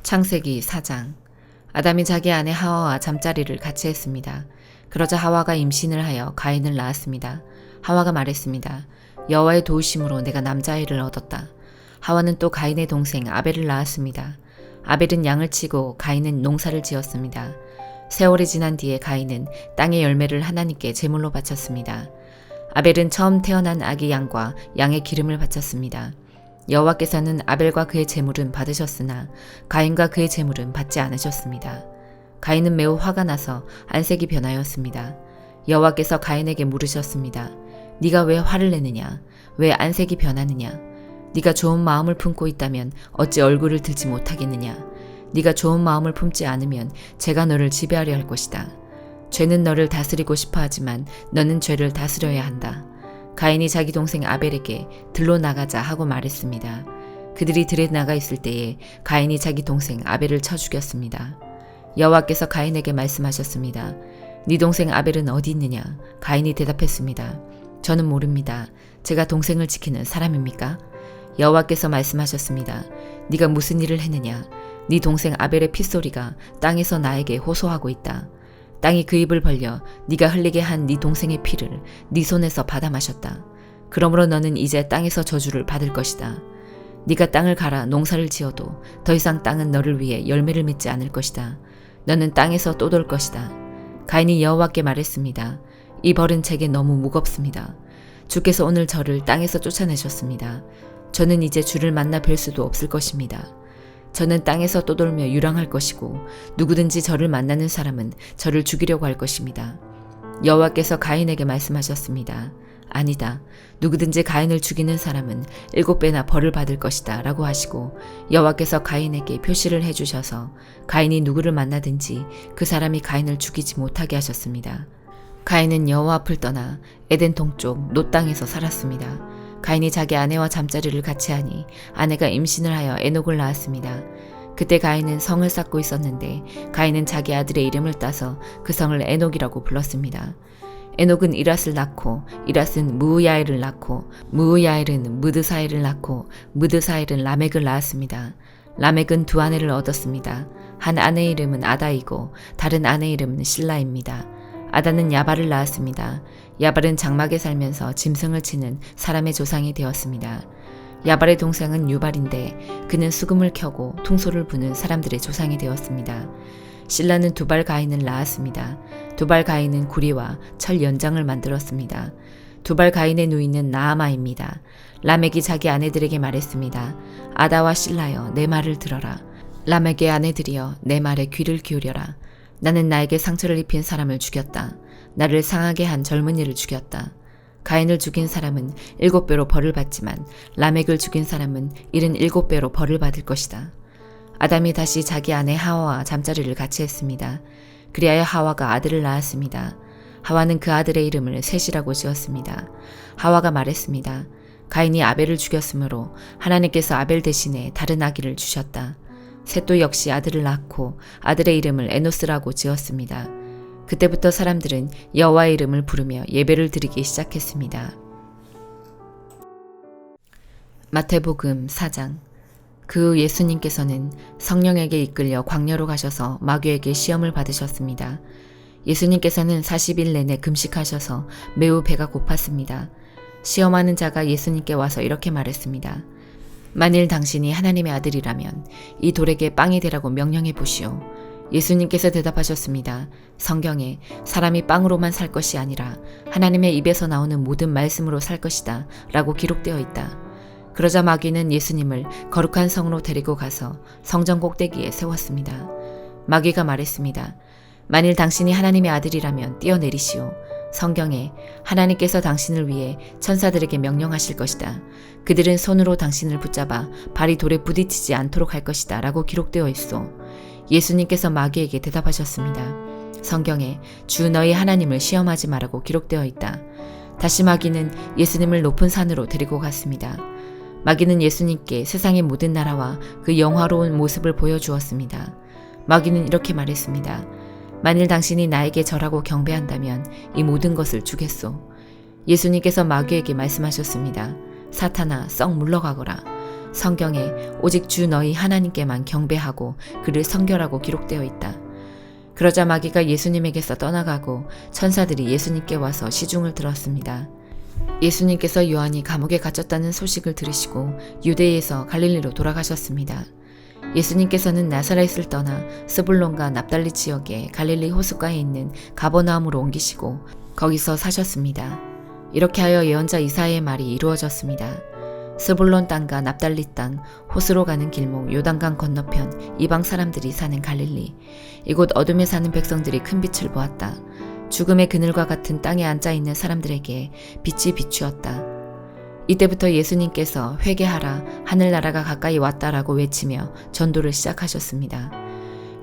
창세기 4장. 아담이 자기 아내 하와와 잠자리를 같이 했습니다. 그러자 하와가 임신을 하여 가인을 낳았습니다. 하와가 말했습니다. 여호와의 도우심으로 내가 남자아이를 얻었다. 하와는 또 가인의 동생 아벨을 낳았습니다. 아벨은 양을 치고 가인은 농사를 지었습니다. 세월이 지난 뒤에 가인은 땅의 열매를 하나님께 제물로 바쳤습니다. 아벨은 처음 태어난 아기 양과 양의 기름을 바쳤습니다. 여호와께서는 아벨과 그의 제물은 받으셨으나 가인과 그의 제물은 받지 않으셨습니다. 가인은 매우 화가 나서 안색이 변하였습니다. 여호와께서 가인에게 물으셨습니다. 네가 왜 화를 내느냐? 왜 안색이 변하느냐? 네가 좋은 마음을 품고 있다면 어찌 얼굴을 들지 못하겠느냐? 네가 좋은 마음을 품지 않으면 제가 너를 지배하려 할 것이다. 죄는 너를 다스리고 싶어 하지만 너는 죄를 다스려야 한다. 가인이 자기 동생 아벨에게 들로 나가자 하고 말했습니다. 그들이 들에 나가 있을 때에 가인이 자기 동생 아벨을 쳐 죽였습니다. 여호와께서 가인에게 말씀하셨습니다. 네 동생 아벨은 어디 있느냐? 가인이 대답했습니다. 저는 모릅니다. 제가 동생을 지키는 사람입니까? 여호와께서 말씀하셨습니다. 네가 무슨 일을 했느냐? 네 동생 아벨의 핏소리가 땅에서 나에게 호소하고 있다. 땅이 그 입을 벌려 네가 흘리게 한 네 동생의 피를 네 손에서 받아 마셨다. 그러므로 너는 이제 땅에서 저주를 받을 것이다. 네가 땅을 갈아 농사를 지어도 더 이상 땅은 너를 위해 열매를 맺지 않을 것이다. 너는 땅에서 또 돌 것이다. 가인이 여호와께 말했습니다. 이 벌은 제게 너무 무겁습니다. 주께서 오늘 저를 땅에서 쫓아내셨습니다. 저는 이제 주를 만나 뵐 수도 없을 것입니다. 저는 땅에서 떠돌며 유랑할 것이고 누구든지 저를 만나는 사람은 저를 죽이려고 할 것입니다. 여호와께서 가인에게 말씀하셨습니다. 아니다. 누구든지 가인을 죽이는 사람은 7배나 벌을 받을 것이다 라고 하시고 여호와께서 가인에게 표시를 해주셔서 가인이 누구를 만나든지 그 사람이 가인을 죽이지 못하게 하셨습니다. 가인은 여호와 앞을 떠나 에덴 동쪽 놋 땅에서 살았습니다. 가인이 자기 아내와 잠자리를 같이 하니 아내가 임신을 하여 에녹을 낳았습니다. 그때 가인은 성을 쌓고 있었는데 가인은 자기 아들의 이름을 따서 그 성을 에녹이라고 불렀습니다. 에녹은 이랏을 낳고 이랏은 무우야엘을 낳고 무우야엘은 무드사엘을 낳고 무드사엘은 라멕을 낳았습니다. 라멕은 두 아내를 얻었습니다. 한 아내의 이름은 아다이고 다른 아내의 이름은 실라입니다. 아다는 야발을 낳았습니다. 야발은 장막에 살면서 짐승을 치는 사람의 조상이 되었습니다. 야발의 동생은 유발인데 그는 수금을 켜고 퉁소를 부는 사람들의 조상이 되었습니다. 실라는 두발 가인을 낳았습니다. 두발 가인은 구리와 철 연장을 만들었습니다. 두발 가인의 누이는 나아마입니다. 라멕이 자기 아내들에게 말했습니다. 아다와 실라여 내 말을 들어라. 라멕의 아내들이여 내 말에 귀를 기울여라. 나는 나에게 상처를 입힌 사람을 죽였다. 나를 상하게 한 젊은이를 죽였다. 가인을 죽인 사람은 7배로 벌을 받지만 라멕을 죽인 사람은 77배로 벌을 받을 것이다. 아담이 다시 자기 아내 하와와 잠자리를 같이 했습니다. 그리하여 하와가 아들을 낳았습니다. 하와는 그 아들의 이름을 셋이라고 지었습니다. 하와가 말했습니다. 가인이 아벨을 죽였으므로 하나님께서 아벨 대신에 다른 아기를 주셨다. 셋도 역시 아들을 낳고 아들의 이름을 에노스라고 지었습니다. 그때부터 사람들은 여호와의 이름을 부르며 예배를 드리기 시작했습니다. 마태복음 4장. 그 후 예수님께서는 성령에게 이끌려 광야로 가셔서 마귀에게 시험을 받으셨습니다. 예수님께서는 40일 내내 금식하셔서 매우 배가 고팠습니다. 시험하는 자가 예수님께 와서 이렇게 말했습니다. 만일 당신이 하나님의 아들이라면 이 돌에게 빵이 되라고 명령해 보시오. 예수님께서 대답하셨습니다. 성경에 사람이 빵으로만 살 것이 아니라 하나님의 입에서 나오는 모든 말씀으로 살 것이다 라고 기록되어 있다. 그러자 마귀는 예수님을 거룩한 성으로 데리고 가서 성전 꼭대기에 세웠습니다. 마귀가 말했습니다. 만일 당신이 하나님의 아들이라면 뛰어내리시오. 성경에 하나님께서 당신을 위해 천사들에게 명령하실 것이다. 그들은 손으로 당신을 붙잡아 발이 돌에 부딪히지 않도록 할 것이다 라고 기록되어 있어. 예수님께서 마귀에게 대답하셨습니다. 성경에 주 너희 하나님을 시험하지 말라고 기록되어 있다. 다시 마귀는 예수님을 높은 산으로 데리고 갔습니다. 마귀는 예수님께 세상의 모든 나라와 그 영화로운 모습을 보여주었습니다. 마귀는 이렇게 말했습니다. 만일 당신이 나에게 절하고 경배한다면 이 모든 것을 주겠소. 예수님께서 마귀에게 말씀하셨습니다. 사탄아 썩 물러가거라. 성경에 오직 주 너희 하나님께만 경배하고 그를 성결하고 기록되어 있다. 그러자 마귀가 예수님에게서 떠나가고 천사들이 예수님께 와서 시중을 들었습니다. 예수님께서 요한이 감옥에 갇혔다는 소식을 들으시고 유대에서 갈릴리로 돌아가셨습니다. 예수님께서는 나사렛을 떠나 스불론과 납달리 지역의 갈릴리 호숫가에 있는 가버나움으로 옮기시고 거기서 사셨습니다. 이렇게 하여 예언자 이사야의 말이 이루어졌습니다. 스불론 땅과 납달리 땅, 호수로 가는 길목, 요단강 건너편, 이방 사람들이 사는 갈릴리. 이곳 어둠에 사는 백성들이 큰 빛을 보았다. 죽음의 그늘과 같은 땅에 앉아있는 사람들에게 빛이 비추었다. 이때부터 예수님께서 회개하라, 하늘나라가 가까이 왔다라고 외치며 전도를 시작하셨습니다.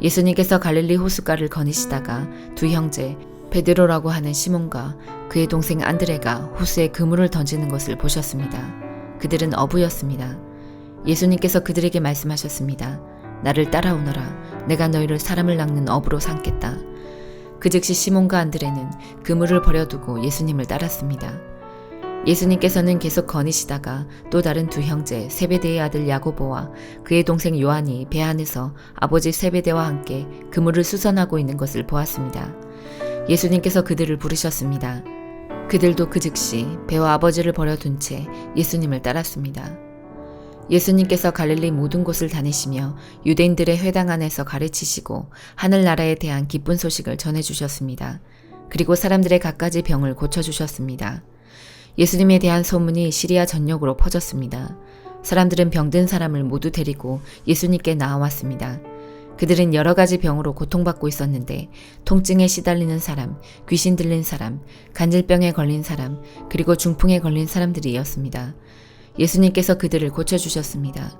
예수님께서 갈릴리 호숫가를 거니시다가 두 형제 베드로라고 하는 시몬과 그의 동생 안드레가 호수에 그물을 던지는 것을 보셨습니다. 그들은 어부였습니다. 예수님께서 그들에게 말씀하셨습니다. 나를 따라오너라. 내가 너희를 사람을 낚는 어부로 삼겠다. 그 즉시 시몬과 안드레는 그물을 버려두고 예수님을 따랐습니다. 예수님께서는 계속 거니시다가 또 다른 두 형제 세베대의 아들 야고보와 그의 동생 요한이 배 안에서 아버지 세베대와 함께 그물을 수선하고 있는 것을 보았습니다. 예수님께서 그들을 부르셨습니다. 그들도 그 즉시 배와 아버지를 버려둔 채 예수님을 따랐습니다. 예수님께서 갈릴리 모든 곳을 다니시며 유대인들의 회당 안에서 가르치시고 하늘나라에 대한 기쁜 소식을 전해주셨습니다. 그리고 사람들의 갖가지 병을 고쳐주셨습니다. 예수님에 대한 소문이 시리아 전역으로 퍼졌습니다. 사람들은 병든 사람을 모두 데리고 예수님께 나아왔습니다. 그들은 여러 가지 병으로 고통받고 있었는데 통증에 시달리는 사람, 귀신 들린 사람, 간질병에 걸린 사람, 그리고 중풍에 걸린 사람들이었습니다. 예수님께서 그들을 고쳐주셨습니다.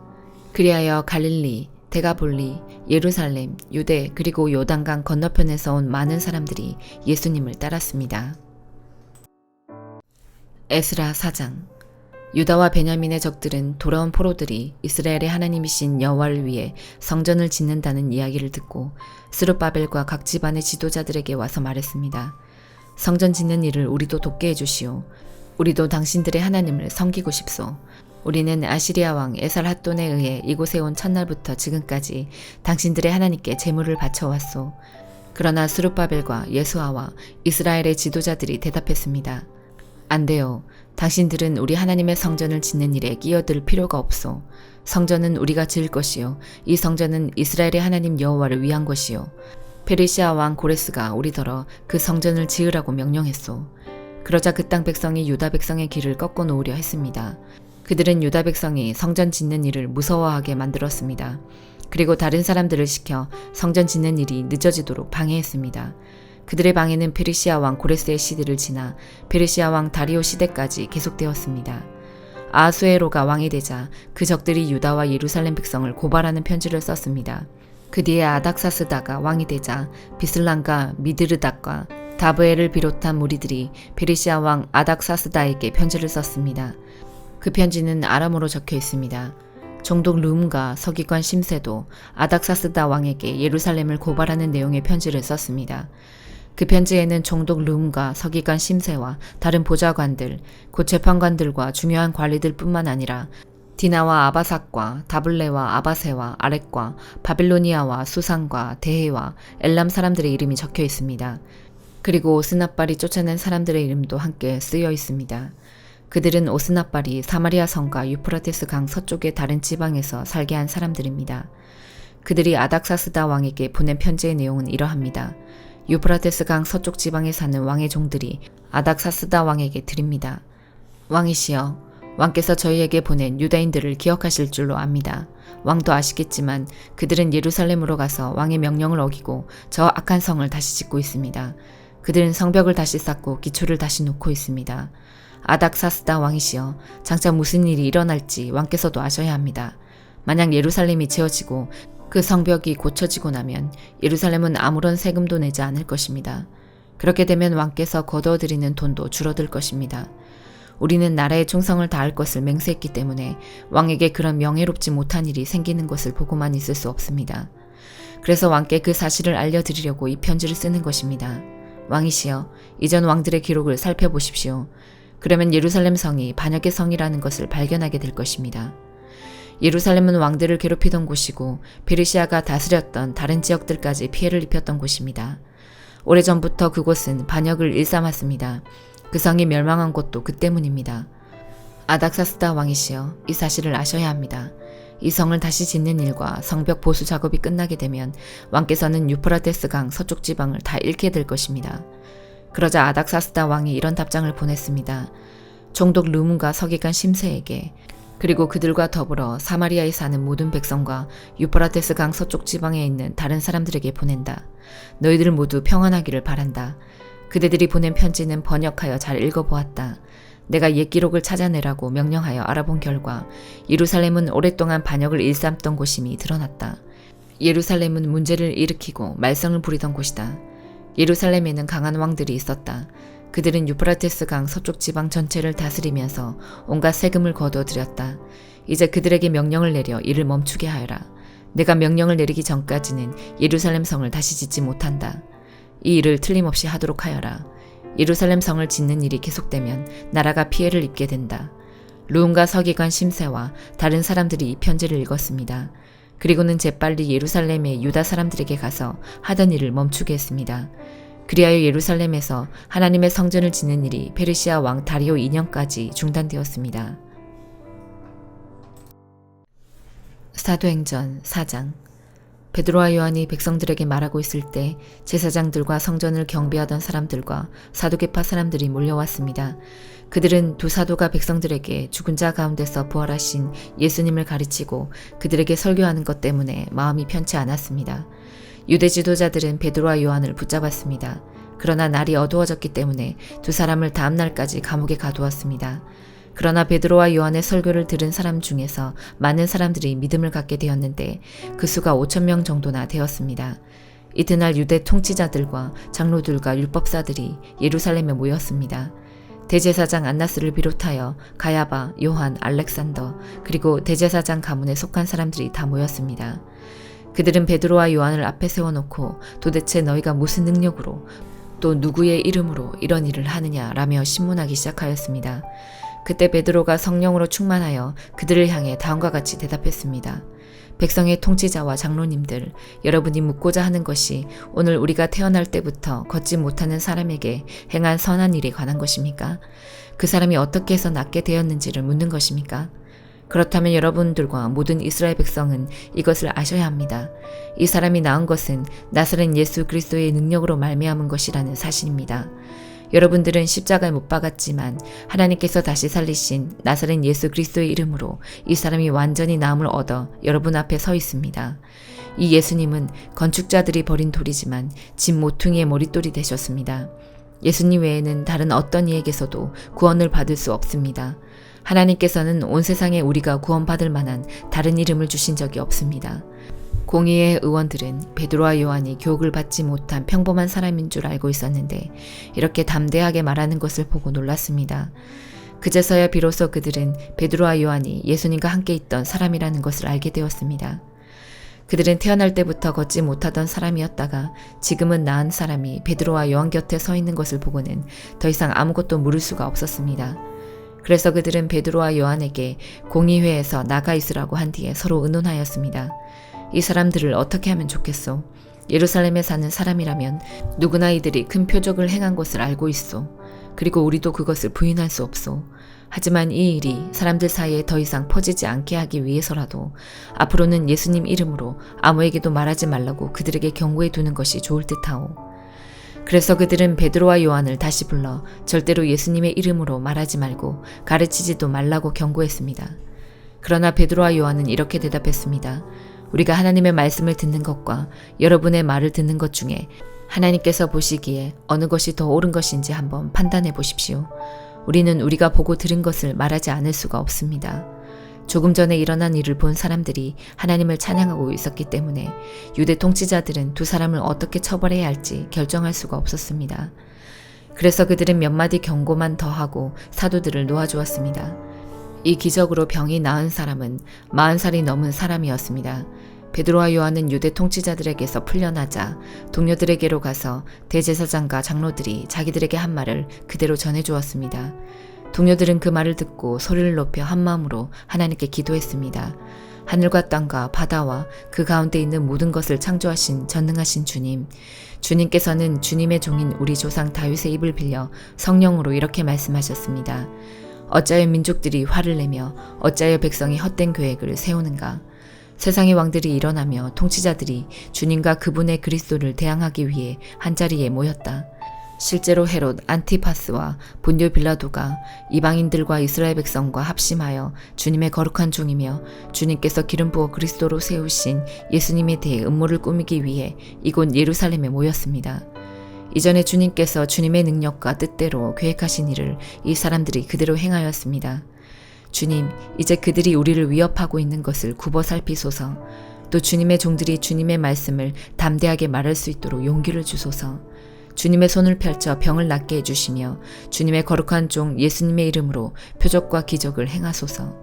그리하여 갈릴리, 데가볼리, 예루살렘, 유대 그리고 요단강 건너편에서 온 많은 사람들이 예수님을 따랐습니다. 에스라 4장. 유다와 베냐민의 적들은 돌아온 포로들이 이스라엘의 하나님이신 여호와를 위해 성전을 짓는다는 이야기를 듣고 스룹바벨과 각 집안의 지도자들에게 와서 말했습니다. 성전 짓는 일을 우리도 돕게 해주시오. 우리도 당신들의 하나님을 섬기고 싶소. 우리는 아시리아 왕 에살핫돈에 의해 이곳에 온 첫날부터 지금까지 당신들의 하나님께 제물을 바쳐왔소. 그러나 스룹바벨과 예수아와 이스라엘의 지도자들이 대답했습니다. 안 돼요. 당신들은 우리 하나님의 성전을 짓는 일에 끼어들 필요가 없소. 성전은 우리가 지을 것이요. 이 성전은 이스라엘의 하나님 여호와를 위한 것이요. 페르시아 왕 고레스가 우리더러 그 성전을 지으라고 명령했소. 그러자 그 땅 백성이 유다 백성의 길을 꺾어 놓으려 했습니다. 그들은 유다 백성이 성전 짓는 일을 무서워하게 만들었습니다. 그리고 다른 사람들을 시켜 성전 짓는 일이 늦어지도록 방해했습니다. 그들의 방해는 페르시아 왕 고레스의 시대를 지나 페르시아 왕 다리오 시대까지 계속되었습니다. 아하수에로가 왕이 되자 그 적들이 유다와 예루살렘 백성을 고발하는 편지를 썼습니다. 그 뒤에 아닥사스다가 왕이 되자 비슬람과 미드르닥과 다브엘을 비롯한 무리들이 페르시아 왕 아닥사스다에게 편지를 썼습니다. 그 편지는 아람어로 적혀 있습니다. 총독 르움과 서기관 심세도 아닥사스다 왕에게 예루살렘을 고발하는 내용의 편지를 썼습니다. 그 편지에는 총독 르움과 서기관 심세와 다른 보좌관들, 곧 재판관들과 중요한 관리들 뿐만 아니라 디나와 아바삭과 다블레와 아바세와 아렉과 바빌로니아와 수산과 데헤와 엘람 사람들의 이름이 적혀 있습니다. 그리고 오스납발이 쫓아낸 사람들의 이름도 함께 쓰여 있습니다. 그들은 오스납발이 사마리아 성과 유프라테스 강 서쪽의 다른 지방에서 살게 한 사람들입니다. 그들이 아닥사스다 왕에게 보낸 편지의 내용은 이러합니다. 유프라테스 강 서쪽 지방에 사는 왕의 종들이 아닥사스다 왕에게 드립니다. 왕이시여, 왕께서 저희에게 보낸 유다인들을 기억하실 줄로 압니다. 왕도 아시겠지만 그들은 예루살렘으로 가서 왕의 명령을 어기고 저 악한 성을 다시 짓고 있습니다. 그들은 성벽을 다시 쌓고 기초를 다시 놓고 있습니다. 아닥사스다 왕이시여, 장차 무슨 일이 일어날지 왕께서도 아셔야 합니다. 만약 예루살렘이 지어지고 그 성벽이 고쳐지고 나면 예루살렘은 아무런 세금도 내지 않을 것입니다. 그렇게 되면 왕께서 거두어들이는 돈도 줄어들 것입니다. 우리는 나라의 충성을 다할 것을 맹세했기 때문에 왕에게 그런 명예롭지 못한 일이 생기는 것을 보고만 있을 수 없습니다. 그래서 왕께 그 사실을 알려드리려고 이 편지를 쓰는 것입니다. 왕이시여, 이전 왕들의 기록을 살펴보십시오. 그러면 예루살렘 성이 반역의 성이라는 것을 발견하게 될 것입니다. 예루살렘은 왕들을 괴롭히던 곳이고 페르시아가 다스렸던 다른 지역들까지 피해를 입혔던 곳입니다. 오래전부터 그곳은 반역을 일삼았습니다. 그 성이 멸망한 것도 그 때문입니다. 아닥사스다 왕이시여, 이 사실을 아셔야 합니다. 이 성을 다시 짓는 일과 성벽 보수 작업이 끝나게 되면 왕께서는 유프라테스 강 서쪽 지방을 다 잃게 될 것입니다. 그러자 아닥사스다 왕이 이런 답장을 보냈습니다. 총독 르문과 서기관 심세에게, 그리고 그들과 더불어 사마리아에 사는 모든 백성과 유프라테스 강 서쪽 지방에 있는 다른 사람들에게 보낸다. 너희들 모두 평안하기를 바란다. 그대들이 보낸 편지는 번역하여 잘 읽어보았다. 내가 옛 기록을 찾아내라고 명령하여 알아본 결과 예루살렘은 오랫동안 반역을 일삼던 곳임이 드러났다. 예루살렘은 문제를 일으키고 말썽을 부리던 곳이다. 예루살렘에는 강한 왕들이 있었다. 그들은 유프라테스 강 서쪽 지방 전체를 다스리면서 온갖 세금을 거둬들였다. 이제 그들에게 명령을 내려 이를 멈추게 하여라. 내가 명령을 내리기 전까지는 예루살렘 성을 다시 짓지 못한다. 이 일을 틀림없이 하도록 하여라. 예루살렘 성을 짓는 일이 계속되면 나라가 피해를 입게 된다. 르움과 서기관 심세와 다른 사람들이 이 편지를 읽었습니다. 그리고는 재빨리 예루살렘의 유다 사람들에게 가서 하던 일을 멈추게 했습니다. 그리하여 예루살렘에서 하나님의 성전을 짓는 일이 페르시아 왕 다리오 2년까지 중단되었습니다. 사도행전 4장. 베드로와 요한이 백성들에게 말하고 있을 때 제사장들과 성전을 경비하던 사람들과 사두개파 사람들이 몰려왔습니다. 그들은 두 사도가 백성들에게 죽은 자 가운데서 부활하신 예수님을 가르치고 그들에게 설교하는 것 때문에 마음이 편치 않았습니다. 유대 지도자들은 베드로와 요한을 붙잡았습니다. 그러나 날이 어두워졌기 때문에 두 사람을 다음 날까지 감옥에 가두었습니다. 그러나 베드로와 요한의 설교를 들은 사람 중에서 많은 사람들이 믿음을 갖게 되었는데 그 수가 5,000명 정도나 되었습니다. 이튿날 유대 통치자들과 장로들과 율법사들이 예루살렘에 모였습니다. 대제사장 안나스를 비롯하여 가야바, 요한, 알렉산더, 그리고 대제사장 가문에 속한 사람들이 다 모였습니다. 그들은 베드로와 요한을 앞에 세워놓고 도대체 너희가 무슨 능력으로 또 누구의 이름으로 이런 일을 하느냐라며 신문하기 시작하였습니다. 그때 베드로가 성령으로 충만하여 그들을 향해 다음과 같이 대답했습니다. 백성의 통치자와 장로님들, 여러분이 묻고자 하는 것이 오늘 우리가 태어날 때부터 걷지 못하는 사람에게 행한 선한 일에 관한 것입니까? 그 사람이 어떻게 해서 낫게 되었는지를 묻는 것입니까? 그렇다면 여러분들과 모든 이스라엘 백성은 이것을 아셔야 합니다. 이 사람이 나은 것은 나사렛 예수 그리스도의 능력으로 말미암은 것이라는 사실입니다. 여러분들은 십자가에 못 박았지만 하나님께서 다시 살리신 나사렛 예수 그리스도의 이름으로 이 사람이 완전히 나음을 얻어 여러분 앞에 서 있습니다. 이 예수님은 건축자들이 버린 돌이지만 집 모퉁이의 머릿돌이 되셨습니다. 예수님 외에는 다른 어떤 이에게서도 구원을 받을 수 없습니다. 하나님께서는 온 세상에 우리가 구원받을 만한 다른 이름을 주신 적이 없습니다. 공의회 의원들은 베드로와 요한이 교육을 받지 못한 평범한 사람인 줄 알고 있었는데 이렇게 담대하게 말하는 것을 보고 놀랐습니다. 그제서야 비로소 그들은 베드로와 요한이 예수님과 함께 있던 사람이라는 것을 알게 되었습니다. 그들은 태어날 때부터 걷지 못하던 사람이었다가 지금은 나은 사람이 베드로와 요한 곁에 서 있는 것을 보고는 더 이상 아무것도 물을 수가 없었습니다. 그래서 그들은 베드로와 요한에게 공의회에서 나가 있으라고 한 뒤에 서로 의논하였습니다. 이 사람들을 어떻게 하면 좋겠소? 예루살렘에 사는 사람이라면 누구나 이들이 큰 표적을 행한 것을 알고 있소. 그리고 우리도 그것을 부인할 수 없소. 하지만 이 일이 사람들 사이에 더 이상 퍼지지 않게 하기 위해서라도 앞으로는 예수님 이름으로 아무에게도 말하지 말라고 그들에게 경고해 두는 것이 좋을 듯하오. 그래서 그들은 베드로와 요한을 다시 불러 절대로 예수님의 이름으로 말하지 말고 가르치지도 말라고 경고했습니다. 그러나 베드로와 요한은 이렇게 대답했습니다. 우리가 하나님의 말씀을 듣는 것과 여러분의 말을 듣는 것 중에 하나님께서 보시기에 어느 것이 더 옳은 것인지 한번 판단해 보십시오. 우리는 우리가 보고 들은 것을 말하지 않을 수가 없습니다. 조금 전에 일어난 일을 본 사람들이 하나님을 찬양하고 있었기 때문에 유대 통치자들은 두 사람을 어떻게 처벌해야 할지 결정할 수가 없었습니다. 그래서 그들은 몇 마디 경고만 더하고 사도들을 놓아주었습니다. 이 기적으로 병이 나은 사람은 40살이 넘은 사람이었습니다. 베드로와 요한은 유대 통치자들에게서 풀려나자 동료들에게로 가서 대제사장과 장로들이 자기들에게 한 말을 그대로 전해주었습니다. 동료들은 그 말을 듣고 소리를 높여 한마음으로 하나님께 기도했습니다. 하늘과 땅과 바다와 그 가운데 있는 모든 것을 창조하신 전능하신 주님, 주님께서는 주님의 종인 우리 조상 다윗의 입을 빌려 성령으로 이렇게 말씀하셨습니다. 어찌하여 민족들이 화를 내며 어찌하여 백성이 헛된 계획을 세우는가. 세상의 왕들이 일어나며 통치자들이 주님과 그분의 그리스도를 대항하기 위해 한자리에 모였다. 실제로 헤롯 안티파스와 본디오 빌라도가 이방인들과 이스라엘 백성과 합심하여 주님의 거룩한 종이며 주님께서 기름 부어 그리스도로 세우신 예수님에 대해 음모를 꾸미기 위해 이곳 예루살렘에 모였습니다. 이전에 주님께서 주님의 능력과 뜻대로 계획하신 일을 이 사람들이 그대로 행하였습니다. 주님, 이제 그들이 우리를 위협하고 있는 것을 굽어 살피소서. 또 주님의 종들이 주님의 말씀을 담대하게 말할 수 있도록 용기를 주소서. 주님의 손을 펼쳐 병을 낫게 해주시며 주님의 거룩한 종 예수님의 이름으로 표적과 기적을 행하소서.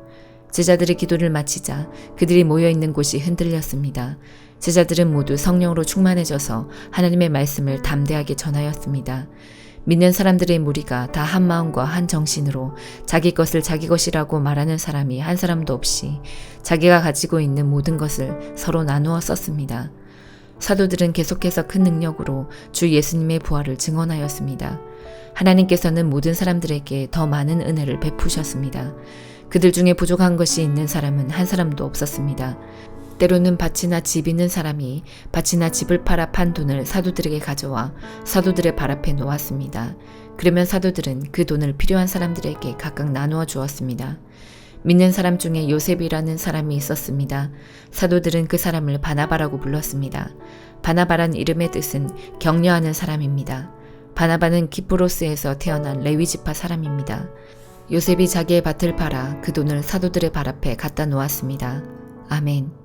제자들의 기도를 마치자 그들이 모여있는 곳이 흔들렸습니다. 제자들은 모두 성령으로 충만해져서 하나님의 말씀을 담대하게 전하였습니다. 믿는 사람들의 무리가 다 한 마음과 한 정신으로 자기 것을 자기 것이라고 말하는 사람이 한 사람도 없이 자기가 가지고 있는 모든 것을 서로 나누어 썼습니다. 사도들은 계속해서 큰 능력으로 주 예수님의 부활을 증언하였습니다. 하나님께서는 모든 사람들에게 더 많은 은혜를 베푸셨습니다. 그들 중에 부족한 것이 있는 사람은 한 사람도 없었습니다. 때로는 밭이나 집 있는 사람이 밭이나 집을 팔아 판 돈을 사도들에게 가져와 사도들의 발 앞에 놓았습니다. 그러면 사도들은 그 돈을 필요한 사람들에게 각각 나누어 주었습니다. 믿는 사람 중에 요셉이라는 사람이 있었습니다. 사도들은 그 사람을 바나바라고 불렀습니다. 바나바란 이름의 뜻은 격려하는 사람입니다. 바나바는 키프로스에서 태어난 레위 지파 사람입니다. 요셉이 자기의 밭을 팔아 그 돈을 사도들의 발 앞에 갖다 놓았습니다. 아멘.